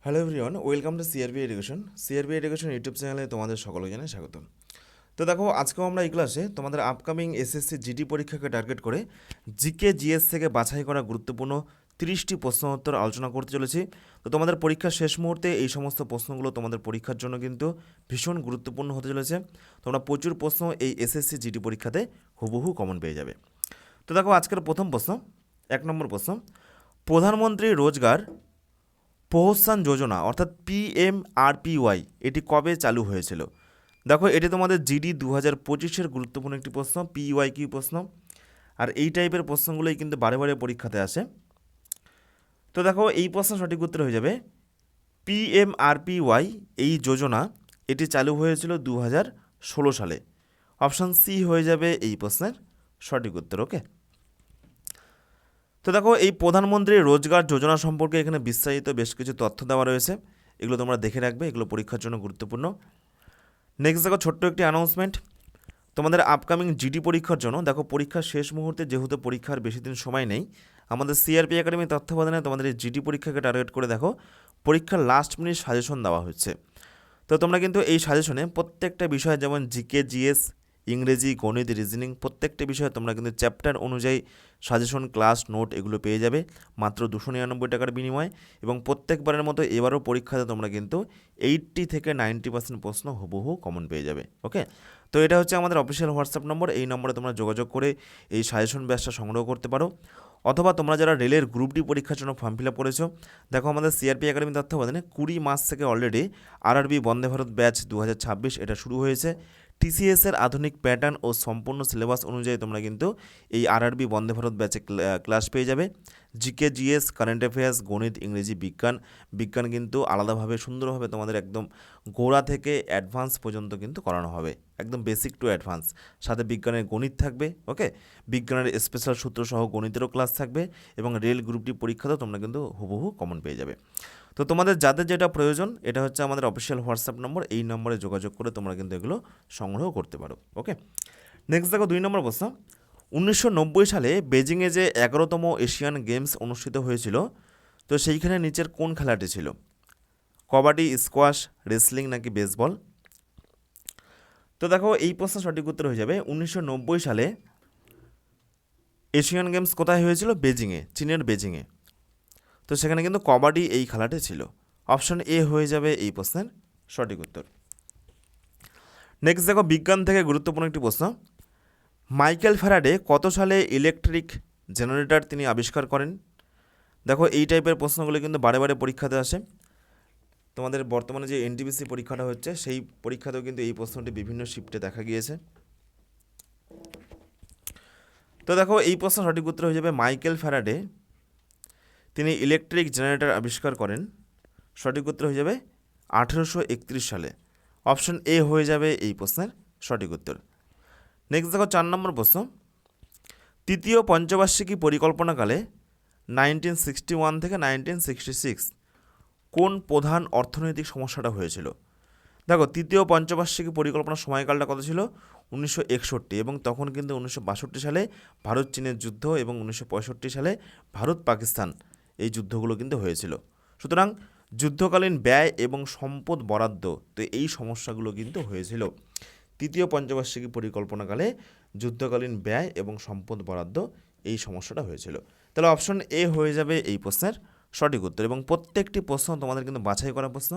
Hello everyone, welcome to CRB education. CRB education YouTube চ্যানেলে তোমাদের সকলকে জানাই স্বাগত। তো দেখো, আজকেও আমরা এই ক্লাসে তোমাদের আপকামিং এসএসসি জিডি পরীক্ষাকে টার্গেট করে জিকে জিএস থেকে বাছাই করা গুরুত্বপূর্ণ 30টি প্রশ্ন উত্তর আলোচনা করতে চলেছি। তো তোমাদের পরীক্ষার শেষ মুহূর্তে এই সমস্ত প্রশ্নগুলো তোমাদের পরীক্ষার জন্য কিন্তু ভীষণ গুরুত্বপূর্ণ হতে চলেছে। তোমরা প্রচুর প্রশ্ন এই এসএসসি জিডি পরীক্ষাতে হুবহু কমন পেয়ে যাবে। তো দেখো, আজকের প্রথম প্রশ্ন, 1 নম্বর প্রশ্ন, প্রধানমন্ত্রী রোজগার প্রহস্থান যোজনা অর্থাৎ PMRPY এটি কবে চালু হয়েছিল? দেখো, এটি তোমাদের জিডি 2025-এর গুরুত্বপূর্ণ একটি প্রশ্ন, PYQ প্রশ্ন। আর এই টাইপের প্রশ্নগুলোই কিন্তু বারে বারে পরীক্ষাতে আসে। তো দেখো, এই প্রশ্ন সঠিক উত্তর হয়ে যাবে PMRPY এই যোজনা এটি চালু হয়েছিল 2016 সালে। অপশান সি হয়ে যাবে এই প্রশ্নের সঠিক উত্তর। ওকে। তো দেখো, এই প্রধানমন্ত্রী রোজগার যোজনা সম্পর্কে এখানে বিস্তারিত বেশ কিছু তথ্য দেওয়া রয়েছে, এগুলো তোমরা দেখে রাখবে, এগুলো পরীক্ষার জন্য গুরুত্বপূর্ণ। নেক্সট দেখো, ছোট্ট একটি অ্যানাউন্সমেন্ট তোমাদের আপকামিং জিডি পরীক্ষার জন্য। দেখো, পরীক্ষার শেষ মুহূর্তে যেহেতু পরীক্ষার বেশি দিন সময় নেই, আমাদের সিআরপি একাডেমি তত্ত্বাবধানে তোমাদের এই জিডি পরীক্ষাকে টার্গেট করে দেখো পরীক্ষার লাস্ট মিনিট সাজেশন দেওয়া হচ্ছে। তো তোমরা কিন্তু এই সাজেশনে প্রত্যেকটা বিষয়, যেমন জিকে জিএস, ইংরেজি, গণিত, রিজনিং, প্রত্যেকটা বিষয়ে তোমরা কিন্তু চ্যাপ্টার অনুযায়ী সাজেশন, ক্লাস, নোট এগুলো পেয়ে যাবে মাত্র 299 টাকার বিনিময়ে। এবং প্রত্যেকবারের মতো এবারও পরীক্ষাতে তোমরা কিন্তু 80 থেকে 90% প্রশ্ন হুবহু কমন পেয়ে যাবে। ওকে। তো এটা হচ্ছে আমাদের অফিসিয়াল হোয়াটসঅ্যাপ নম্বর, এই নম্বরে তোমরা যোগাযোগ করে এই সাজেশন ব্যাচটা সংগ্রহ করতে পারো। অথবা তোমরা যারা রেলের গ্রুপ ডি পরীক্ষার জন্য ফর্ম ফিল আপ করেছো, দেখো আমাদের সিআরপি একাডেমি তত্ত্বাবধানে 20 মার্চ থেকে already RRB Vande Bharat batch 2026 এটা শুরু হয়েছে। টিসিএসের আধুনিক প্যাটার্ন ও সম্পূর্ণ সিলেবাস অনুযায়ী তোমরা কিন্তু এই আরআরবি বন্দে ভারত ব্যাচে ক্লাস পেয়ে যাবে। জিকে জিএস, কারেন্ট অ্যাফেয়ার্স, গণিত, ইংরেজি, বিজ্ঞান কিন্তু আলাদাভাবে সুন্দরভাবে তোমাদের একদম গোড়া থেকে অ্যাডভান্স পর্যন্ত কিন্তু করানো হবে, একদম বেসিক টু অ্যাডভান্স। সাথে বিজ্ঞানের গণিত থাকবে। ওকে। বিজ্ঞানের স্পেশাল সূত্র সহ গণিতেরও ক্লাস থাকবে। এবং রেল গ্রুপটি পরীক্ষাতেও তোমরা কিন্তু হুবহু কমন পেয়ে যাবে। তো তোমাদের যাদের যেটা প্রয়োজন, এটা হচ্ছে আমাদের অফিসিয়াল হোয়াটসঅ্যাপ নম্বর, এই নম্বরে যোগাযোগ করে তোমরা কিন্তু এগুলো সংগ্রহ করতে পারো। ওকে। নেক্সট দেখো, 2 নম্বর প্রশ্ন, 1990 সালে বেজিংয়ে যে 11তম এশিয়ান গেমস অনুষ্ঠিত হয়েছিল, তো সেইখানে নিচের কোন খেলাটি ছিল? কবাডি, স্কোয়াশ, রেসলিং নাকি বেসবল? তো দেখো, এই প্রশ্ন সঠিক উত্তর হয়ে যাবে 1990 সালে এশিয়ান গেমস কোথায় হয়েছিল? বেজিংয়ে, চীনের বেজিংয়ে। তো সেখানে কিন্তু কবাডি এই খেলাটি ছিল। অপশন এ হয়ে যাবে এই প্রশ্নের সঠিক উত্তর। নেক্সট দেখো, বিজ্ঞান থেকে গুরুত্বপূর্ণ একটি প্রশ্ন, মাইকেল ফ্যারাডে কত সালে ইলেকট্রিক জেনারেটর তিনি আবিষ্কার করেন? দেখো, এই টাইপের প্রশ্নগুলো কিন্তু বারে বারে পরীক্ষাতে আসে। তোমাদের বর্তমানে যে এনটিপিসি পরীক্ষাটা হচ্ছে, সেই পরীক্ষাতেও কিন্তু এই প্রশ্নটি বিভিন্ন শিফটে দেখা গিয়েছে। তো দেখো, এই প্রশ্ন সঠিক উত্তর হয়ে যাবে মাইকেল ফ্যারাডে তিনি ইলেকট্রিক জেনারেটর আবিষ্কার করেন। সঠিক উত্তর হয়ে যাবে 1831 সালে। অপশন এ হয়ে যাবে এই প্রশ্নের সঠিক উত্তর। নেক্সট দেখো, 4 নম্বর প্রশ্ন, তৃতীয় পঞ্চবার্ষিকী পরিকল্পনাকালে 1961 থেকে 1966 কোন প্রধান অর্থনৈতিক সমস্যাটা হয়েছিল? দেখো, তৃতীয় পঞ্চবার্ষিকী পরিকল্পনার সময়কালটা কত ছিল? 1961, এবং তখন কিন্তু 1962 সালে ভারত চীনের যুদ্ধ এবং 1965 সালে ভারত পাকিস্তান এই যুদ্ধগুলো কিন্তু হয়েছিল। সুতরাং যুদ্ধকালীন ব্যয় এবং সম্পদ বরাদ্দ, তো এই সমস্যাগুলো কিন্তু হয়েছিল তৃতীয় পঞ্চবার্ষিকী পরিকল্পনাকালে। যুদ্ধকালীন ব্যয় এবং সম্পদ বরাদ্দ এই সমস্যাটা হয়েছিল। তাহলে অপশন এ হয়ে যাবে এই প্রশ্নের সঠিক উত্তর। এবং প্রত্যেকটি প্রশ্ন তোমাদের কিন্তু বাছাই করা প্রশ্ন,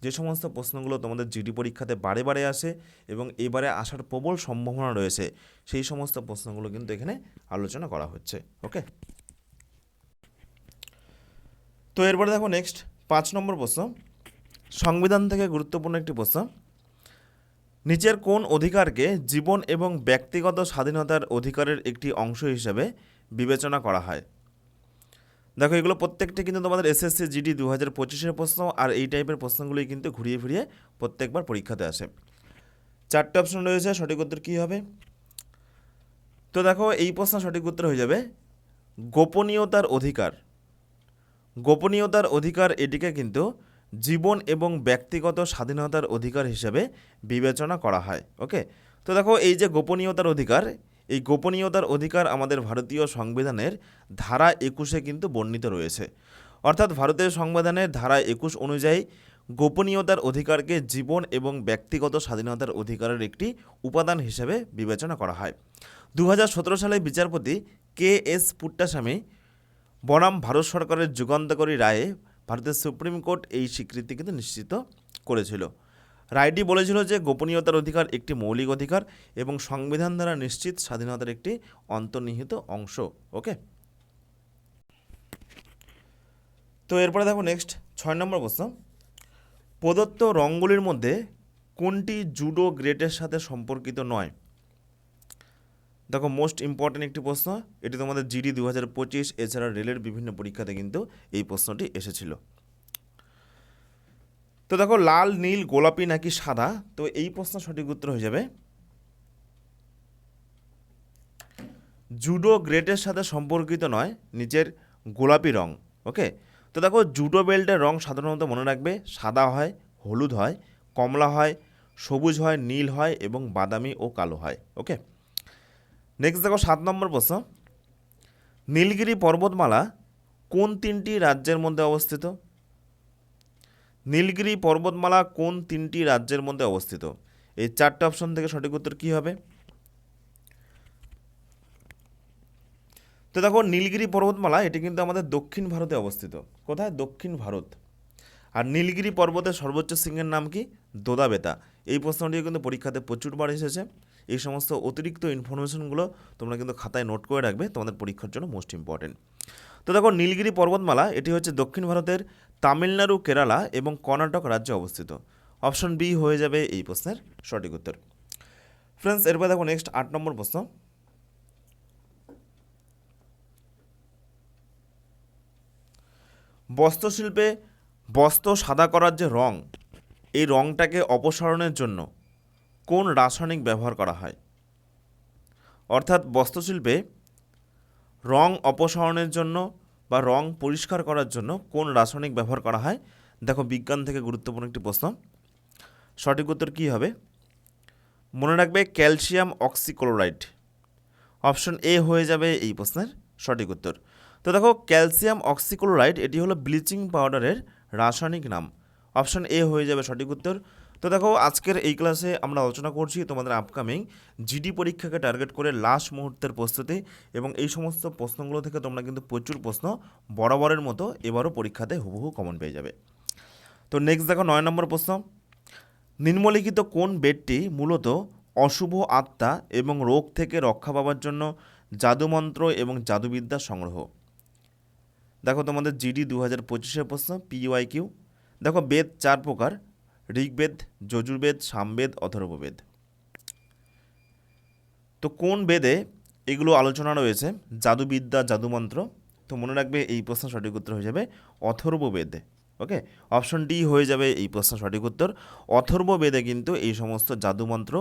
যে সমস্ত প্রশ্নগুলো তোমাদের জিডি পরীক্ষাতে বারে বারে আসে এবং এবারে আসার প্রবল সম্ভাবনা রয়েছে, সেই সমস্ত প্রশ্নগুলো কিন্তু এখানে আলোচনা করা হচ্ছে। ওকে। তো এরপরে দেখো, নেক্সট 5 নম্বর প্রশ্ন, সংবিধান থেকে গুরুত্বপূর্ণ একটি প্রশ্ন, নিচের কোন অধিকারকে জীবন এবং ব্যক্তিগত স্বাধীনতার অধিকারের একটি অংশ হিসেবে বিবেচনা করা হয়? দেখো, এগুলো প্রত্যেকটি কিন্তু তোমাদের এসএসসি জিডি 2025-এর প্রশ্ন, আর এই টাইপের প্রশ্নগুলোই কিন্তু ঘুরিয়ে ফিরিয়ে প্রত্যেকবার পরীক্ষাতে আসে। 4টে অপশন রয়েছে, সঠিক উত্তর কী হবে? তো দেখো, এই প্রশ্ন সঠিক উত্তর হয়ে যাবে গোপনীয়তার অধিকার। গোপনীয়তার অধিকার এটিকে কিন্তু জীবন এবং ব্যক্তিগত স্বাধীনতার অধিকার হিসেবে বিবেচনা করা হয়। ওকে। তো দেখো, এই যে গোপনীয়তার অধিকার, এই গোপনীয়তার অধিকার আমাদের ভারতীয় সংবিধানের ধারা 21-এ কিন্তু বর্ণিত রয়েছে। অর্থাৎ ভারতের সংবিধানের ধারা 21 অনুযায়ী গোপনীয়তার অধিকারকে জীবন এবং ব্যক্তিগত স্বাধীনতার অধিকারের একটি উপাদান হিসেবে বিবেচনা করা হয়। 2017 সালে বিচারপতি KS পুট্টাস্বামী বনাম ভারত সরকারের যুগান্তকারী রায়ে ভারতের সুপ্রিম কোর্ট এই স্বীকৃতি কিন্তু নিশ্চিত করেছিল। রায়টি বলেছিল যে গোপনীয়তার অধিকার একটি মৌলিক অধিকার এবং সংবিধান দ্বারা নিশ্চিত স্বাধীনতার একটি অন্তর্নিহিত অংশ। ওকে, তো এরপরে দেখো নেক্সট 6 নম্বর প্রশ্ন, প্রদত্ত রঙগুলির মধ্যে কোনটি জুডো গ্রেটের সাথে সম্পর্কিত নয়? দেখো মোস্ট ইম্পর্ট্যান্ট একটি প্রশ্ন, এটি তোমাদের GD 2025 এছাড়া রেলের বিভিন্ন পরীক্ষাতে কিন্তু এই প্রশ্নটি এসেছিল। তো দেখো লাল, নীল, গোলাপি নাকি সাদা, তো এই প্রশ্ন সঠিক উত্তর হয়ে যাবে জুডো গ্রেটের সাথে সম্পর্কিত নয়, নিচের গোলাপি রং। ওকে, তো দেখো জুডো বেল্টের রং সাধারণত মনে রাখবে সাদা হয়, হলুদ হয়, কমলা হয়, সবুজ হয়, নীল হয় এবং বাদামি ও কালো হয়। ওকে, নেক্সট দেখো 7 নম্বর প্রশ্ন, নীলগিরি পর্বতমালা কোন 3টি রাজ্যের মধ্যে অবস্থিত? নীলগিরি পর্বতমালা কোন 3টি রাজ্যের মধ্যে অবস্থিত? এই 4টে অপশন থেকে সঠিক উত্তর কী হবে? তো দেখো নীলগিরি পর্বতমালা এটি কিন্তু আমাদের দক্ষিণ ভারতে অবস্থিত। কোথায়? দক্ষিণ ভারত। আর নীলগিরি পর্বতের সর্বোচ্চ শৃঙ্গের নাম কি? দোদাবেতা। এই প্রশ্নটিও কিন্তু পরীক্ষাতে প্রচুরবার এসেছে। এই সমস্ত অতিরিক্ত ইনফরমেশনগুলো তোমরা কিন্তু খাতায় নোট করে রাখবে, তোমাদের পরীক্ষার জন্য মোস্ট ইম্পর্টেন্ট। তো দেখো নীলগিরি পর্বতমালা এটি হচ্ছে দক্ষিণ ভারতের তামিলনাড়ু, কেরালা এবং কর্ণাটক রাজ্যে অবস্থিত। অপশন বি হয়ে যাবে এই প্রশ্নের সঠিক উত্তর। ফ্রেন্ডস, এরপর দেখো নেক্সট 8 নম্বর প্রশ্ন, বস্ত্রশিল্পে বস্ত্র সাদা করার যে রং, এই রংটাকে অপসারণের জন্য কোন রাসায়নিক ব্যবহার করা হয়? অর্থাৎ বস্ত্রশিল্পে রং অপসারণের জন্য বা রং পরিষ্কার করার জন্য কোন রাসায়নিক ব্যবহার করা হয়? দেখো বিজ্ঞান থেকে গুরুত্বপূর্ণ একটি প্রশ্ন, সঠিক উত্তর কী হবে? মনে রাখবে ক্যালসিয়াম অক্সিক্লোরাইড। অপশন এ হয়ে যাবে এই প্রশ্নের সঠিক উত্তর। তো দেখো ক্যালসিয়াম অক্সিক্লোরাইড এটি হলো ব্লিচিং পাউডারের রাসায়নিক নাম। অপশন এ হয়ে যাবে সঠিক উত্তর। তো দেখো আজকের এই ক্লাসে আমরা আলোচনা করছি তোমাদের আপকামিং GD পরীক্ষাকে টার্গেট করে লাস্ট মুহূর্তের প্রস্তুতি, এবং এই সমস্ত প্রশ্নগুলো থেকে তোমরা কিন্তু প্রচুর প্রশ্ন বরাবরের মতো এবারও পরীক্ষাতে হুবহু কমন পেয়ে যাবে। তো নেক্সট দেখো 9 নম্বর প্রশ্ন, নিম্নলিখিত কোন বেদটি মূলত অশুভ আত্মা এবং রোগ থেকে রক্ষা পাওয়ার জন্য জাদুমন্ত্র এবং জাদুবিদ্যার সংগ্রহ? দেখো তোমাদের GD 2025 প্রশ্ন, PYQ। দেখো বেদ 4 প্রকার, ঋগ্বেদ, যজুর্বেদ, সামবেদ, অথর্ববেদ। তো কোন বেদে এগুলো আলোচনা রয়েছে? জাদুবিদ্যা, জাদুমন্ত্র। তো মনে রাখবে এই প্রশ্ন সঠিক উত্তর হয়ে যাবে অথর্ববেদ। ওকে, অপশন ডি হয়ে যাবে এই প্রশ্ন সঠিক উত্তর। অথর্ববেদে কিন্তু এই সমস্ত জাদুমন্ত্র,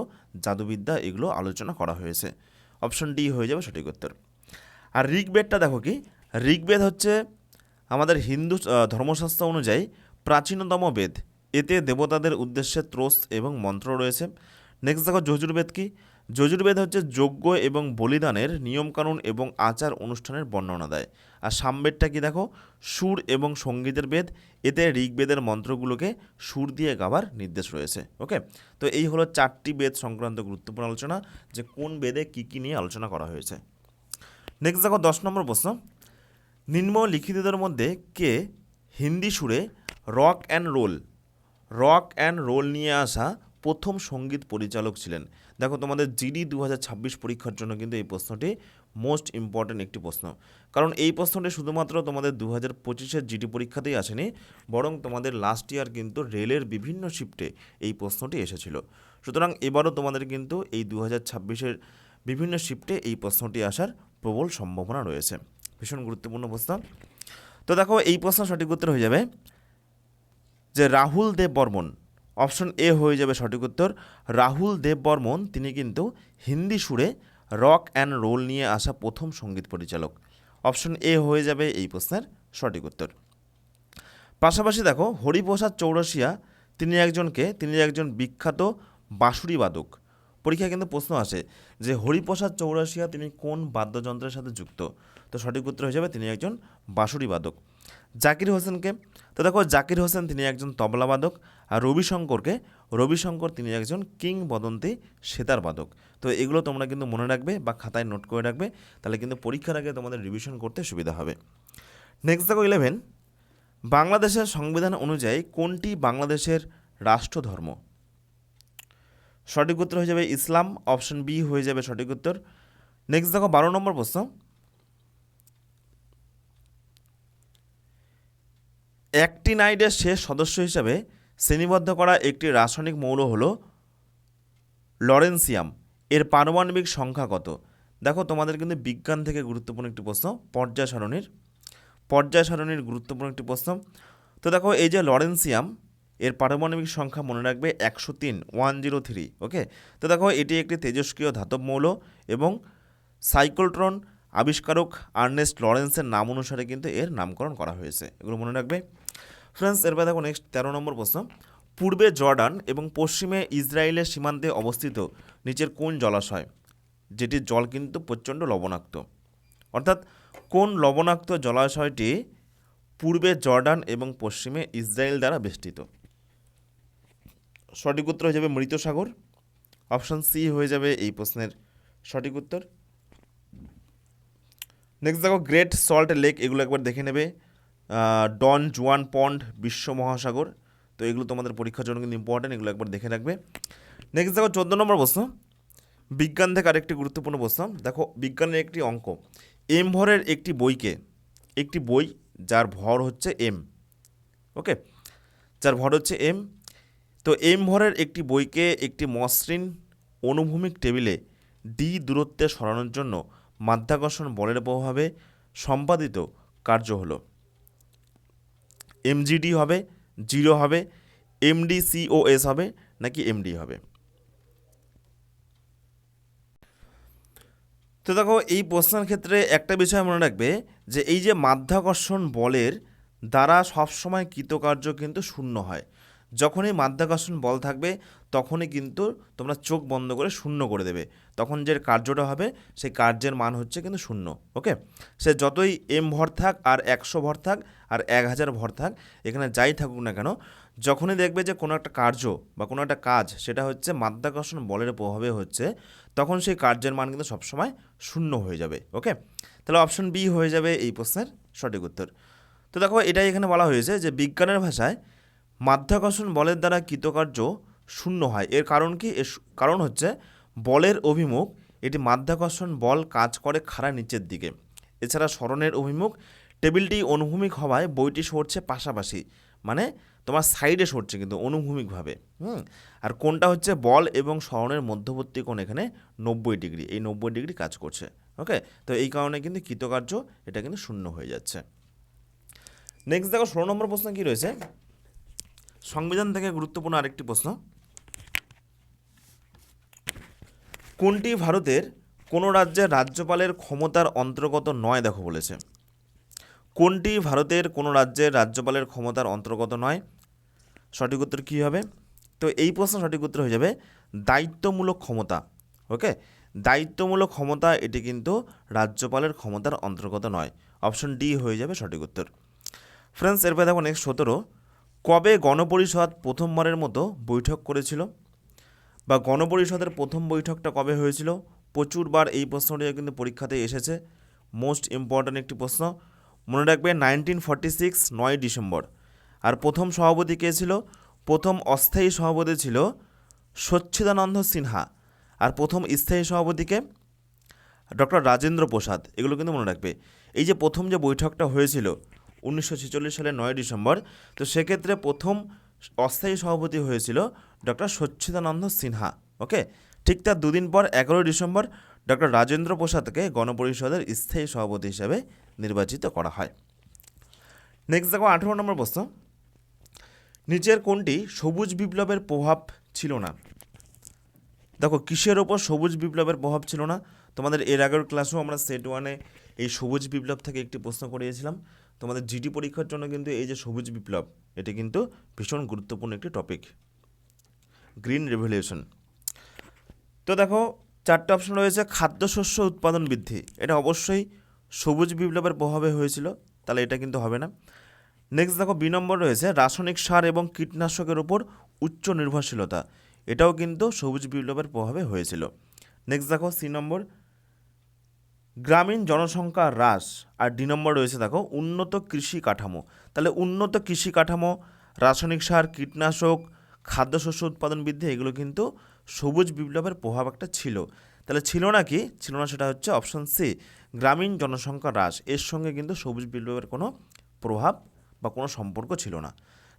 জাদুবিদ্যা এগুলো আলোচনা করা হয়েছে। অপশন ডি হয়ে যাবে সঠিক উত্তর। আর ঋগ্বেদটা দেখো কি, ঋগ্বেদ হচ্ছে আমাদের হিন্দু ধর্মশাস্ত্র অনুযায়ী প্রাচীনতম বেদ। এতে দেবতাদের উদ্দেশ্যে ত্রোস এবং মন্ত্র রয়েছে। নেক্সট দেখো যজুর্বেদ কি, যজুর্বেদ হচ্ছে যজ্ঞ এবং বলিদানের নিয়মকানুন এবং আচার অনুষ্ঠানের বর্ণনা দেয়। আর সামবেদটা কি দেখো, সুর এবং সঙ্গীতের বেদ। এতে ঋগ্বেদের মন্ত্রগুলোকে সুর দিয়ে গাবার নির্দেশ রয়েছে। ওকে, তো এই হলো 4টি বেদ সংক্রান্ত গুরুত্বপূর্ণ আলোচনা, যে কোন বেদে কী কী নিয়ে আলোচনা করা হয়েছে। নেক্সট দেখো 10 নম্বর প্রশ্ন, নিম্নলিখিতদের মধ্যে কে হিন্দি সুরে রক অ্যান্ড রোল নিয়ে আসা প্রথম সঙ্গীত পরিচালক ছিলেন? দেখো তোমাদের GD 2026 পরীক্ষার জন্য কিন্তু এই প্রশ্নটি মোস্ট ইম্পর্ট্যান্ট একটি প্রশ্ন, কারণ এই প্রশ্নটি শুধুমাত্র তোমাদের 2025-এর GD পরীক্ষাতেই আসেনি, বরং তোমাদের লাস্ট ইয়ার কিন্তু রেলের বিভিন্ন শিফটে এই প্রশ্নটি এসেছিল। সুতরাং এবারও তোমাদের কিন্তু এই 2026-এর বিভিন্ন শিফটে এই প্রশ্নটি আসার প্রবল সম্ভাবনা রয়েছে। ভীষণ গুরুত্বপূর্ণ প্রশ্ন। তো দেখো এই প্রশ্ন সঠিক উত্তর হয়ে যাবে যে রাহুল দেব বর্মন। অপশন এ হয়ে যাবে সঠিক উত্তর। রাহুল দেব বর্মন তিনি কিন্তু হিন্দি সুরে রক অ্যান্ড রোল নিয়ে আসা প্রথম সঙ্গীত পরিচালক। অপশন এ হয়ে যাবে এই প্রশ্নের সঠিক উত্তর। পাশাপাশি দেখো হরিপ্রসাদ চৌরাশিয়া তিনি একজন বিখ্যাত বাঁশুরিবাদক। পরীক্ষায় কিন্তু প্রশ্ন আসে যে হরিপ্রসাদ চৌরাশিয়া তিনি কোন বাদ্যযন্ত্রের সাথে যুক্ত? তো সঠিক উত্তর হয়ে যাবে তিনি একজন বাঁশুরিবাদক। জাকির হোসেনকে, তো দেখো জাকির হোসেন তিনি একজন তবলাবাদক, আর রবিশঙ্কর তিনি একজন কিংবদন্তি সেতার বাদক। তো এগুলো তোমরা কিন্তু মনে রাখবে বা খাতায় নোট করে রাখবে, তাহলে কিন্তু পরীক্ষার আগে তোমাদের রিভিশন করতে সুবিধা হবে। নেক্সট দেখো 11, বাংলাদেশের সংবিধান অনুযায়ী কোনটি বাংলাদেশের রাষ্ট্রধর্ম? সঠিক উত্তর হয়ে যাবে ইসলাম, অপশন বি হয়ে যাবে সঠিক উত্তর। নেক্সট দেখো 12 নম্বর প্রশ্ন, অ্যাক্টিনাইডের শেষ সদস্য হিসাবে শ্রেণীবদ্ধ করা একটি রাসায়নিক মৌল হলো লরেন্সিয়াম, এর পারমাণবিক সংখ্যা কত? দেখো তোমাদের কিন্তু বিজ্ঞান থেকে গুরুত্বপূর্ণ একটি প্রশ্ন, পর্যায় সারণীর গুরুত্বপূর্ণ একটি প্রশ্ন। তো দেখো এই যে লরেন্সিয়াম, এর পারমাণবিক সংখ্যা মনে রাখবে 103, ওকে। তো দেখো এটি একটি তেজস্ক্রিয় ধাতব মৌল এবং সাইক্লোট্রন আবিষ্কারক আর্নেস্ট লরেন্সের নাম অনুসারে কিন্তু এর নামকরণ করা হয়েছে, এগুলো মনে রাখবে। ফ্রেন্ডস, এরপর দেখো নেক্সট 13 নম্বর প্রশ্ন, পূর্বে জর্ডান এবং পশ্চিমে ইসরায়েলের সীমান্তে অবস্থিত নিচের কোন জলাশয় যেটির জল কিন্তু প্রচণ্ড লবণাক্ত? অর্থাৎ কোন লবণাক্ত জলাশয়টি পূর্বে জর্ডান এবং পশ্চিমে ইসরায়েল দ্বারা বেষ্টিত? সঠিক উত্তর হয়ে যাবে মৃত সাগর, অপশন সি হয়ে যাবে এই প্রশ্নের সঠিক উত্তর। নেক্সট দেখো গ্রেট সল্ট লেক, এগুলো একবার দেখে নেবে। ডন জুয়ান পন্ড, বিশ্ব মহাসাগর, তো এগুলো তোমাদের পরীক্ষার জন্য কিন্তু ইম্পর্টেন্ট, এগুলো একবার দেখে রাখবে। নেক্সট দেখো 14 নম্বর প্রশ্ন, বিজ্ঞান থেকে আরেকটি গুরুত্বপূর্ণ প্রশ্ন। দেখো বিজ্ঞানের একটি অঙ্ক, এম ভরের একটি বই যার ভর হচ্ছে এম, ওকে, যার ভর হচ্ছে এম। তো এম ভরের একটি বইকে একটি মসৃণ অনুভূমিক টেবিলে ডি দূরত্বে সরানোর জন্য মাধ্যাকর্ষণ বলের প্রভাবে সম্পাদিত কার্য হলো এমজিডি হবে, জিরো হবে, এমডিসিওএস হবে, নাকি এমডি হবে? তো দেখো এই প্রশ্নের ক্ষেত্রে একটা বিষয় মনে রাখবে যে এই যে মাধ্যাকর্ষণ বলের দ্বারা সবসময় কৃতকার্য কিন্তু শূন্য হয়। যখনই মাধ্যাকর্ষণ বল থাকবে তখনই কিন্তু তোমরা চোখ বন্ধ করে শূন্য করে দেবে, তখন যে কার্যটা হবে সেই কার্যের মান হচ্ছে কিন্তু শূন্য, ওকে। সে যতই এম ভর থাক আর 100 ভর থাক আর 1000 ভর থাক, এখানে যাই থাকুক না কেন, যখনই দেখবে যে কোনো একটা কার্য বা কোনো একটা কাজ সেটা হচ্ছে মাধ্যাকর্ষণ বলের প্রভাবে হচ্ছে, তখন সেই কার্যের মান কিন্তু সবসময় শূন্য হয়ে যাবে, ওকে। তাহলে অপশন বি হয়ে যাবে এই প্রশ্নের সঠিক উত্তর। তো দেখো এটাই এখানে বলা হয়েছে যে বিজ্ঞানের ভাষায় মাধ্যাকর্ষণ বলের দ্বারা কৃতকার্য শূন্য হয়। এর কারণ কি? কারণ হচ্ছে বলের অভিমুখ, এটি মাধ্যাকর্ষণ বল কাজ করে খাড়া নিচের দিকে। এছাড়া সরণের অভিমুখ, টেবিলটি অনুভূমিক হওয়ায় বইটি সরছে পাশাপাশি, মানে তোমার সাইডে সরছে কিন্তু অনুভূমিকভাবে। আর কোনটা হচ্ছে বল এবং সরণের মধ্যবর্তী কোণ এখানে 90 ডিগ্রি, এই 90 ডিগ্রি কাজ করছে, ওকে। তো এই কারণে কিন্তু কৃতকার্য এটা কিন্তু শূন্য হয়ে যাচ্ছে। নেক্সট দেখো 16 নম্বর প্রশ্ন কি রয়েছে, সংবিধান থেকে গুরুত্বপূর্ণ আরেকটি প্রশ্ন, কোনটি ভারতের কোনো রাজ্যের রাজ্যপালের ক্ষমতার অন্তর্গত নয়? দেখো বলেছে কোনটি ভারতের কোনো রাজ্যের রাজ্যপালের ক্ষমতার অন্তর্গত নয়? সঠিক উত্তর কী হবে? তো এই প্রশ্ন সঠিক উত্তর হয়ে যাবে দায়িত্বমূলক ক্ষমতা, ওকে। দায়িত্বমূলক ক্ষমতা এটি কিন্তু রাজ্যপালের ক্ষমতার অন্তর্গত নয়, অপশন ডি হয়ে যাবে সঠিক উত্তর। ফ্রেন্ডস, এরপরে দেখো নেক্সট 17, কবে গণপরিষদ প্রথমবারের মতো বৈঠক করেছিল বা গণপরিষদের প্রথম বৈঠকটা কবে হয়েছিল? প্রচুরবার এই প্রশ্নটি কিন্তু পরীক্ষাতে এসেছে, মোস্ট ইম্পর্ট্যান্ট একটি প্রশ্ন, মনে রাখবে 1946, 9 ডিসেম্বর। আর প্রথম সভাপতি কে ছিল? প্রথম অস্থায়ী সভাপতি ছিল সচ্চিদানন্দ সিনহা, আর প্রথম স্থায়ী সভাপতিকে ডক্টর রাজেন্দ্র প্রসাদ, এগুলো কিন্তু মনে রাখবে। এই যে প্রথম যে বৈঠকটা হয়েছিল 1946 সালের 9 ডিসেম্বর, তো সেক্ষেত্রে প্রথম অস্থায়ী সভাপতি হয়েছিল ডক্টর সচ্চিদানন্দ সিনহা, ওকে। ঠিক তার দুদিন পর 11 ডিসেম্বর ডক্টর রাজেন্দ্র প্রসাদকে গণপরিষদের স্থায়ী সভাপতি হিসাবে নির্বাচিত করা হয়। নেক্সট দেখো 18 নম্বর প্রশ্ন, নিচের কোনটি সবুজ বিপ্লবের প্রভাব ছিল না? দেখো কিসের ওপর সবুজ বিপ্লবের প্রভাব ছিল না? তোমাদের এর আগের ক্লাসেও আমরা সেট 1-এ এই সবুজ বিপ্লব থেকে একটি প্রশ্ন করিয়েছিলাম। তোমাদের জিডি পরীক্ষার জন্য কিন্তু এই যে সবুজ বিপ্লব, এটি কিন্তু ভীষণ গুরুত্বপূর্ণ একটি টপিক, গ্রিন রেভলিউশন। তো দেখো 4টে অপশন রয়েছে, খাদ্যশস্য উৎপাদন বৃদ্ধি, এটা অবশ্যই সবুজ বিপ্লবের প্রভাবে হয়েছিল, তাহলে এটা কিন্তু হবে না। নেক্সট দেখো বি নম্বর রয়েছে রাসায়নিক সার এবং কীটনাশকের উপর উচ্চ নির্ভরশীলতা, এটাও কিন্তু সবুজ বিপ্লবের প্রভাবে হয়েছিল। নেক্সট দেখো সি নম্বর গ্রামীণ জনসংখ্যা হ্রাস, আর ডি নম্বর রয়েছে দেখো উন্নত কৃষি কাঠামো। তাহলে উন্নত কৃষি কাঠামো, রাসায়নিক সার, কীটনাশক, খাদ্যশস্য উৎপাদন বৃদ্ধি, এগুলো কিন্তু সবুজ বিপ্লবের প্রভাব একটা ছিল। তাহলে ছিল না কি? ছিল না, সেটা হচ্ছে অপশন সি গ্রামীণ জনসংখ্যা হ্রাস, এর সঙ্গে কিন্তু সবুজ বিপ্লবের কোনো প্রভাব বা কোনো সম্পর্ক ছিল না।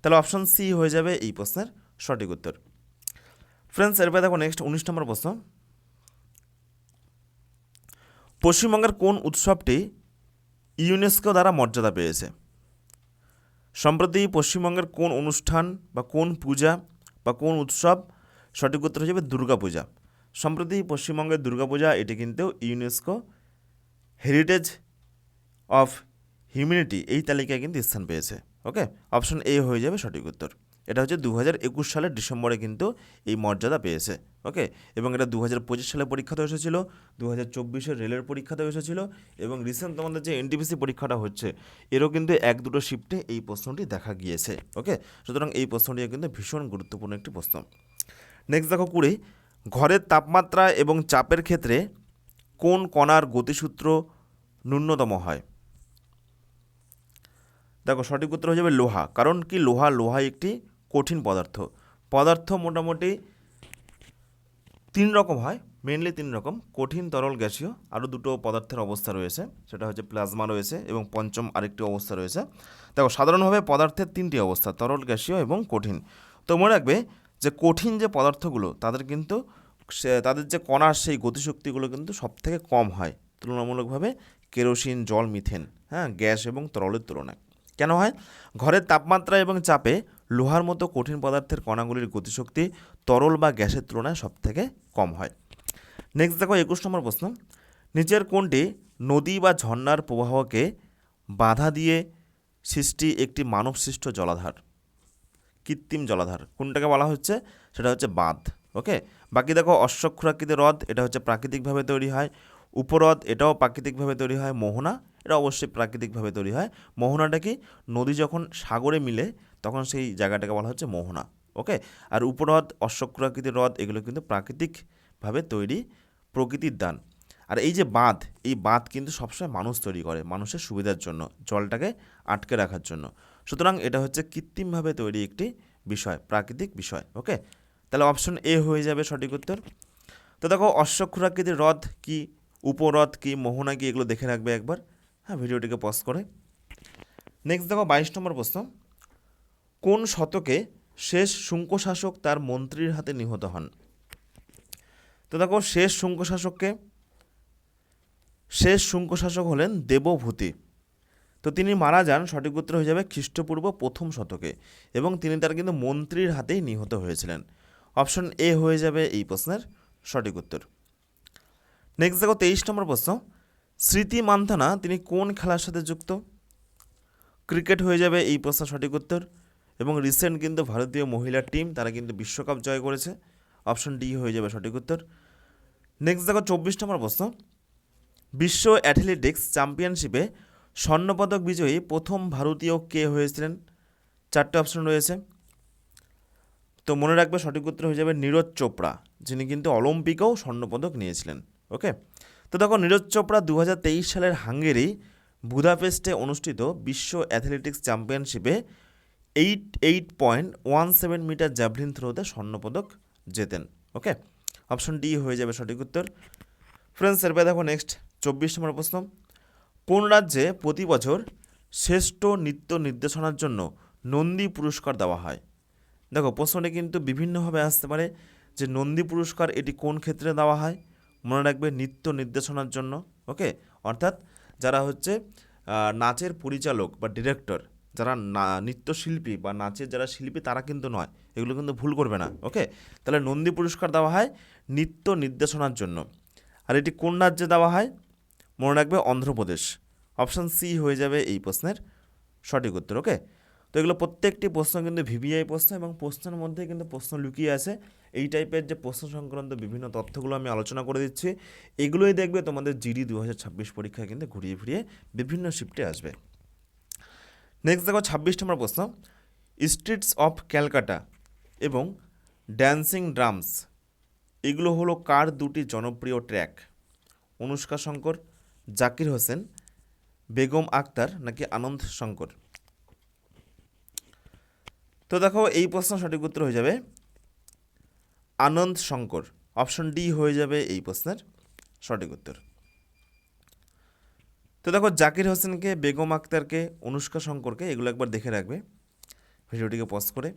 তাহলে অপশন সি হয়ে যাবে এই প্রশ্নের সঠিক উত্তর। ফ্রেন্ডস, এরপরে দেখো নেক্সট 19 নম্বর প্রশ্ন। পশ্চিমবঙ্গের কোন উৎসবটি ইউনেস্কো দ্বারা মর্যাদা পেয়েছে? সম্প্রতি পশ্চিমবঙ্গের কোন অনুষ্ঠান বা কোন পূজা বা কোন উৎসব, সঠিক উত্তর হয়ে যাবে দুর্গাপূজা। সম্প্রতি পশ্চিমবঙ্গের দুর্গাপূজা, এটি কিন্তু ইউনেস্কো হেরিটেজ অফ হিউম্যানিটি এই তালিকায় কিন্তু স্থান পেয়েছে। ওকে, অপশন এ হয়ে যাবে সঠিক উত্তর। এটা হচ্ছে 2021 সালের ডিসেম্বরে কিন্তু এই মর্যাদা পেয়েছে। ওকে, এবং এটা 2025 সালে পরীক্ষাতে এসেছিল, 2024 রেলের পরীক্ষাতেও এসেছিল, এবং রিসেন্ট তোমাদের যে এনটিপিসি পরীক্ষাটা হচ্ছে এরও কিন্তু 1-2 শিফটে এই প্রশ্নটি দেখা গিয়েছে। ওকে, সুতরাং এই প্রশ্নটি কিন্তু ভীষণ গুরুত্বপূর্ণ একটি প্রশ্ন। নেক্সট দেখো 20, ঘরের তাপমাত্রা এবং চাপের ক্ষেত্রে কোন কণার গতিসূত্র ন্যূনতম হয়? দেখো সঠিক উত্তর হয়ে যাবে লোহা। কারণ কি? লোহা একটি কঠিন পদার্থ মোটামুটি 3 রকম হয়, মেনলি 3 রকম: কঠিন, তরল, গ্যাসীয়। আরও 2টো পদার্থের অবস্থা রয়েছে, সেটা হচ্ছে প্লাজমা রয়েছে, এবং পঞ্চম আরেকটি অবস্থা রয়েছে। দেখো সাধারণভাবে পদার্থের 3টি অবস্থা: তরল, গ্যাসীয় এবং কঠিন। তো মনে রাখবে যে কঠিন যে পদার্থগুলো তাদের কিন্তু তাদের যে কণার সেই গতিশক্তিগুলো কিন্তু সব থেকে কম হয় তুলনামূলকভাবে কেরোসিন, জল, মিথেন, গ্যাস এবং তরলের তুলনায়। কেন হয়? ঘরের তাপমাত্রা এবং চাপে লোহার মতো কঠিন পদার্থের কণাগুলির গতিশক্তি তরল বা গ্যাসের তুলনায় সবথেকে কম হয়। নেক্সট দেখো 21 নম্বর প্রশ্ন। নিচের কোনটি নদী বা ঝর্ণার প্রবাহকে বাধা দিয়ে সৃষ্টি একটি মানবসৃষ্ট জলাধার, কৃত্রিম জলাধার? কোনটাকে বলা হচ্ছে? সেটা হচ্ছে বাঁধ। ওকে, বাকি দেখো অশ্বক্ষুরাকৃতি হ্রদ, এটা হচ্ছে প্রাকৃতিকভাবে তৈরি হয়। উপহ্রদ, এটাও প্রাকৃতিকভাবে তৈরি হয়। মোহনা, এটা অবশ্যই প্রাকৃতিকভাবে তৈরি হয়। মোহনাটা কি? নদী যখন সাগরে মিলে তখন সেই জায়গাটাকে বলা হচ্ছে মোহনা। ওকে, আর উপহ্রদ, অশ্বক্ষুরাকৃতি হ্রদ, এগুলো কিন্তু প্রাকৃতিকভাবে তৈরি, প্রকৃতির দান। আর এই যে বাঁধ, এই বাঁধ কিন্তু সবসময় মানুষ তৈরি করে মানুষের সুবিধার জন্য, জলটাকে আটকে রাখার জন্য। সুতরাং এটা হচ্ছে কৃত্রিমভাবে তৈরি একটি বিষয়, প্রাকৃতিক বিষয়। ওকে, তাহলে অপশন এ হয়ে যাবে সঠিক উত্তর। তো দেখো অশ্বক্ষুরাকৃতির হ্রদ কি, উপহ্রদ কি, মোহনা কি, এগুলো দেখে রাখবে একবার, ভিডিওটিকে পজ করে। নেক্সট দেখো 22 নম্বর প্রশ্ন। কোন শতকে শেষ শুঙ্গ শাসক তার মন্ত্রীর হাতে নিহত হন? তো দেখো শেষ শুঙ্গ শাসক হলেন দেবভূতি। তো তিনি মারা যান, সঠিক উত্তর হয়ে যাবে খ্রিস্টপূর্ব 1ম শতকে, এবং তিনি তার কিন্তু মন্ত্রীর হাতেই নিহত হয়েছিলেন। অপশন এ হয়ে যাবে এই প্রশ্নের সঠিক উত্তর। নেক্সট দেখো 23 নম্বর প্রশ্ন। স্মৃতি মান্ধানা তিনি কোন খেলার সাথে যুক্ত? ক্রিকেট হয়ে যাবে এই প্রশ্নের সঠিক উত্তর, এবং রিসেন্ট কিন্তু ভারতীয় মহিলা টিম তারা কিন্তু বিশ্বকাপ জয় করেছে। অপশন ডি হয়ে যাবে সঠিক উত্তর। নেক্সট দেখো 24 নম্বর প্রশ্ন। বিশ্ব অ্যাথলেটিক্স চ্যাম্পিয়নশিপে স্বর্ণপদক বিজয়ী প্রথম ভারতীয় কে হয়েছিলেন? 4টে অপশন রয়েছে, তো মনে রাখবে সঠিক উত্তর হয়ে যাবে নীরজ চোপড়া, যিনি কিন্তু অলিম্পিকেও স্বর্ণপদক নিয়েছিলেন। ওকে, তো দেখো নীরজ চোপড়া 2023 সালের হাঙ্গেরি বুদাপেস্টে অনুষ্ঠিত বিশ্ব অ্যাথলেটিক্স চ্যাম্পিয়নশিপে 8.17 মিটার জ্যাভলিন থ্রোতে স্বর্ণপদক জেতেন। ওকে, অপশন ডি হয়ে যাবে সঠিক উত্তর। ফ্রেন্ডস, এরপরে দেখো নেক্সট 24 নম্বর প্রশ্ন। কোন রাজ্যে প্রতি বছর শ্রেষ্ঠ নৃত্য নির্দেশনার জন্য নন্দী পুরস্কার দেওয়া হয়? দেখো প্রশ্নটি কিন্তু বিভিন্নভাবে আসতে পারে, যে নন্দী পুরস্কার এটি কোন ক্ষেত্রে দেওয়া হয়? মনে রাখবে নৃত্য নির্দেশনার জন্য। ওকে, অর্থাৎ যারা হচ্ছে নাচের পরিচালক বা ডিরেক্টর, যারা নৃত্যশিল্পী বা নাচের যারা শিল্পী, তারা কিন্তু নয়, এগুলো কিন্তু ভুল করবে না। ওকে, তাহলে নন্দী পুরস্কার দেওয়া হয় নৃত্য নির্দেশনার জন্য। আর এটি কোন রাজ্যে দেওয়া হয়? মনে রাখবে অন্ধ্রপ্রদেশ। অপশান সি হয়ে যাবে এই প্রশ্নের সঠিক উত্তর। ওকে, তো এগুলো প্রত্যেকটি প্রশ্ন কিন্তু ভিভিআই প্রশ্ন, এবং প্রশ্নের মধ্যে কিন্তু প্রশ্ন লুকিয়ে আছে। এই টাইপের যে প্রশ্ন সংক্রান্ত বিভিন্ন তথ্যগুলো আমি আলোচনা করে দিচ্ছি, এগুলোই দেখবে তোমাদের জিডি 2026 পরীক্ষায় কিন্তু ঘুরিয়ে ফিরিয়ে বিভিন্ন শিফটে আসবে। নেক্সট দেখো 26 নম্বর প্রশ্ন, স্ট্রিটস অফ ক্যালকাটা এবং ড্যান্সিং ড্রামস এগুলো হলো কার দুটি জনপ্রিয় ট্র্যাক? অনুষ্কা শঙ্কর, জাকির হোসেন, বেগম আক্তার নাকি আনন্দ শঙ্কর? তো দেখো এই প্রশ্ন সঠিক উত্তর হয়ে যাবে আনন্দ শঙ্কর। অপশন ডি হয়ে যাবে এই প্রশ্নের সঠিক উত্তর। তো দেখো জাকির হোসেনকে, বেগম আক্তারকে, অনুষ্কা শঙ্করকে এগুলো একবার দেখে রাখবে ভিডিওটিকে পজ করে।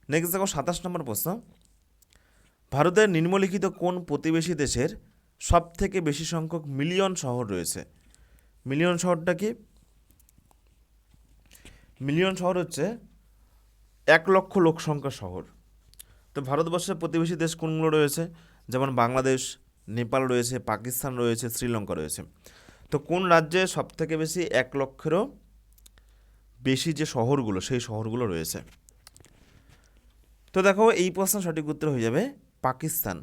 নেক্সট দেখো 27 নম্বর প্রশ্ন, ভারতের নিম্নলিখিত কোন প্রতিবেশী দেশের সব থেকে বেশি সংখ্যক মিলিয়ন শহর রয়েছে? মিলিয়ন শহরটা কি? মিলিয়ন শহর হচ্ছে 1,00,000 লোক সংখ্যা শহর। তো ভারতবর্ষের প্রতিবেশী দেশ কোনগুলো রয়েছে? যেমন বাংলাদেশ, নেপাল রয়েছে, পাকিস্তান রয়েছে, শ্রীলঙ্কা রয়েছে। তো কোন রাজ্যে সব থেকে বেশি 1,00,000-এরও বেশি যে শহরগুলো সেই শহরগুলো রয়েছে? তো দেখো এই প্রশ্নের সঠিক উত্তর হয়ে যাবে পাকিস্তান।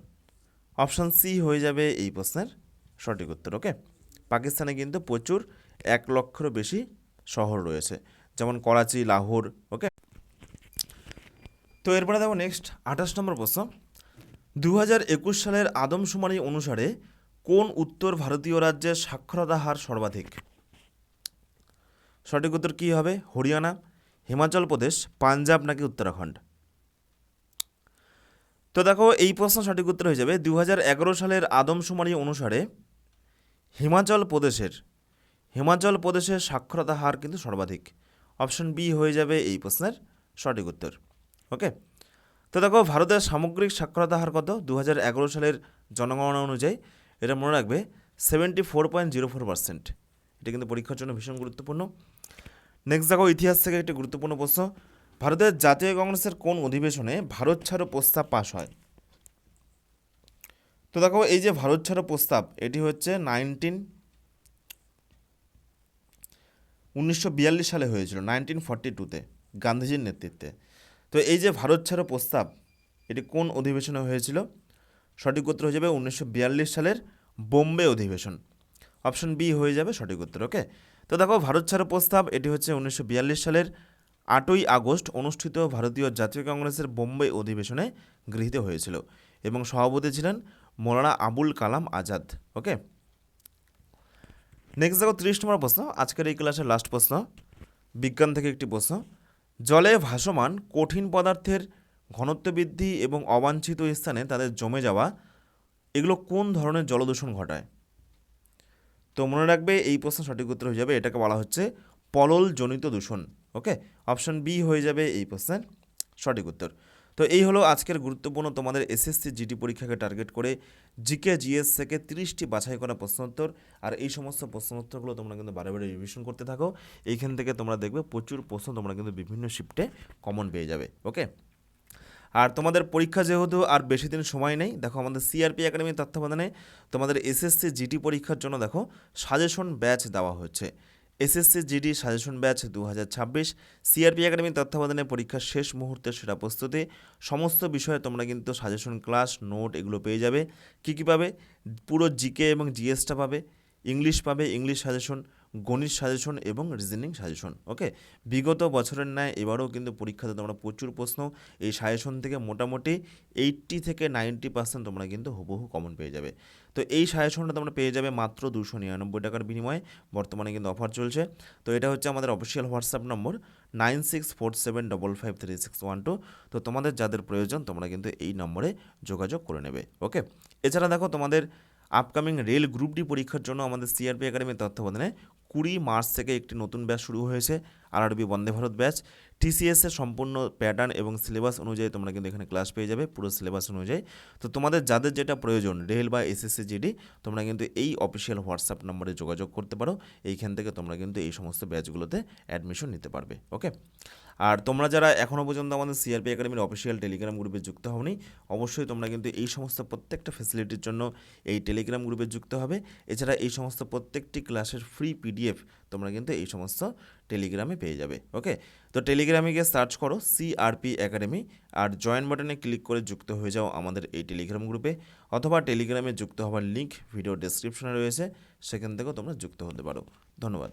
অপশান সি হয়ে যাবে এই প্রশ্নের সঠিক উত্তর। ওকে, পাকিস্তানে কিন্তু প্রচুর 1,00,000-এরও বেশি শহর রয়েছে, যেমন করাচি, লাহোর। ওকে, তো এরপরে দেখো নেক্সট 28 নম্বর প্রশ্ন, 2021 সালের আদমশুমারি অনুসারে কোন উত্তর ভারতীয় রাজ্যের সাক্ষরতা হার সর্বাধিক? সঠিক উত্তর কী হবে? হরিয়ানা, হিমাচল প্রদেশ, পাঞ্জাব নাকি উত্তরাখণ্ড? তো দেখো এই প্রশ্ন সঠিক উত্তর হয়ে যাবে 2011 সালের আদমশুমারি অনুসারে হিমাচল প্রদেশের সাক্ষরতা হার কিন্তু সর্বাধিক। অপশন বি হয়ে যাবে এই প্রশ্নের সঠিক উত্তর। ওকে, তো দেখো ভারতের সামগ্রিক সাক্ষরতা হার কত 2011 সালের জনগণনা অনুযায়ী? এটা মনে রাখবে 74.04%। এটা কিন্তু পরীক্ষার জন্য ভীষণ গুরুত্বপূর্ণ। নেক্সট দেখো ইতিহাস থেকে একটি গুরুত্বপূর্ণ প্রশ্ন, ভারতের জাতীয় কংগ্রেসের কোন অধিবেশনে ভারত ছাড়ো প্রস্তাব পাশ হয়? তো দেখো এই যে ভারত ছাড়ো প্রস্তাব এটি হচ্ছে 1942 সালে হয়েছিল, 1942-তে গান্ধীজির নেতৃত্বে। তো এই যে ভারত ছাড়ো প্রস্তাব এটি কোন অধিবেশনে হয়েছিল? সঠিক উত্তর হয়ে যাবে 1942 সালের বোম্বে অধিবেশন। অপশন বি হয়ে যাবে সঠিক উত্তর। ওকে, তো দেখো ভারত ছাড়ো প্রস্তাব এটি হচ্ছে 1942 সালের 8ই আগস্ট অনুষ্ঠিত ভারতীয় জাতীয় কংগ্রেসের বোম্বে অধিবেশনে গৃহীত হয়েছিল এবং সভাপতি ছিলেন মৌলানা আবুল কালাম আজাদ। ওকে, নেক্সট দেখো 30 নম্বর প্রশ্ন, আজকের এই ক্লাসের লাস্ট প্রশ্ন, বিজ্ঞান থেকে একটি প্রশ্ন, জলে ভাসমান কঠিন পদার্থের ঘনত্ব বৃদ্ধি এবং অবাঞ্ছিত স্থানে তাদের জমে যাওয়া এগুলো কোন ধরনের জলদূষণ ঘটায়? তো মনে রাখবে এই প্রশ্ন সঠিক উত্তর হয়ে যাবে, এটাকে বলা হচ্ছে পললজনিত দূষণ। ওকে, অপশন বি হয়ে যাবে এই প্রশ্নের সঠিক উত্তর। তো এই হলো আজকের গুরুত্বপূর্ণ তোমাদের এসএসসি জিডি পরীক্ষাকে টার্গেট করে জিকে জিএস থেকে 30টি বাছাই করা প্রশ্নোত্তর। আর এই সমস্ত প্রশ্নোত্তরগুলো তোমরা কিন্তু বারে বারে রিভিশন করতে থাকো। এইখান থেকে তোমরা দেখবে প্রচুর প্রশ্ন তোমরা কিন্তু বিভিন্ন শিফটে কমন পেয়ে যাবে। ওকে, আর তোমাদের পরীক্ষা যেহেতু আর বেশি দিন সময় নেই, দেখো আমাদের সিআরপি একাডেমির তত্ত্বাবধানে তোমাদের এসএসসি জিডি পরীক্ষার জন্য দেখো সাজেশন ব্যাচ দেওয়া হচ্ছে। SSC GD suggestion batch 2026 CRP একাডেমির তত্ত্বাবধানে পরীক্ষার শেষ মুহূর্তের সেরা প্রস্তুতি। সমস্ত বিষয়ে তোমরা কিন্তু সাজেশন ক্লাস, নোট এগুলো পেয়ে যাবে। কী কী পাবে? পুরো জিকে এবং জিএসটা পাবে, ইংলিশ পাবে, ইংলিশ সাজেশন, গণিত সাজেশন এবং রিজনিং সাজেশন। ওকে, বিগত বছরের ন্যায় এবারেও কিন্তু পরীক্ষাতে তোমরা প্রচুর প্রশ্ন এই সাজেশন থেকে মোটামুটি 80 থেকে 90% তোমরা কিন্তু হুবহু কমন পেয়ে যাবে। তো এই সাজেশনটা তোমরা পেয়ে যাবে মাত্র 299 টাকার বিনিময়ে। বর্তমানে কিন্তু অফার চলছে। তো এটা হচ্ছে আমাদের অফিসিয়াল হোয়াটসঅ্যাপ নম্বর 9647553612। তো তোমাদের যাদের প্রয়োজন তোমরা কিন্তু এই নম্বরে যোগাযোগ করে নেবে। ওকে, এছাড়া দেখো তোমাদের আপকামিং রেল গ্রুপ ডি পরীক্ষার জন্য আমাদের সিআরপি একাডেমির তত্ত্বাবধানে 20 মার্চ থেকে একটি নতুন ব্যাচ শুরু হয়েছে, আরআরবি বন্দে ভারত ব্যাচ। টিসিএসের সম্পূর্ণ প্যাটার্ন এবং সিলেবাস অনুযায়ী তোমরা কিন্তু এখানে ক্লাস পেয়ে যাবে পুরো সিলেবাস অনুযায়ী। তো তোমাদের যাদের যেটা প্রয়োজন রেল বা এসএসসি জিডি তোমরা কিন্তু এই অফিসিয়াল হোয়াটসঅ্যাপ নম্বরে যোগাযোগ করতে পারো। এইখান থেকে তোমরা কিন্তু এই সমস্ত ব্যাচগুলোতে অ্যাডমিশন নিতে পারবে। ওকে, আর তোমরা যারা এখনও পর্যন্ত আমাদের সিআরপি একাডেমির অফিসিয়াল টেলিগ্রাম গ্রুপে যুক্ত হওনি, অবশ্যই তোমরা কিন্তু এই সমস্ত প্রত্যেকটা ফ্যাসিলিটির জন্য এই টেলিগ্রাম গ্রুপে যুক্ত হবে। এছাড়া এই সমস্ত প্রত্যেকটি ক্লাসের ফ্রি পিডিএফ তোমরা কিন্তু এই সমস্ত টেলিগ্রামে পেয়ে যাবে। ওকে, তো টেলিগ্রামে গিয়ে সার্চ করো সিআরপি একাডেমি আর জয়েন বাটনে ক্লিক করে যুক্ত হয়ে যাও আমাদের এই টেলিগ্রাম গ্রুপে, অথবা টেলিগ্রামে যুক্ত হওয়ার লিঙ্ক ভিডিও ডেসক্রিপশনে রয়েছে, সেখান থেকেও তোমরা যুক্ত হতে পারো। ধন্যবাদ।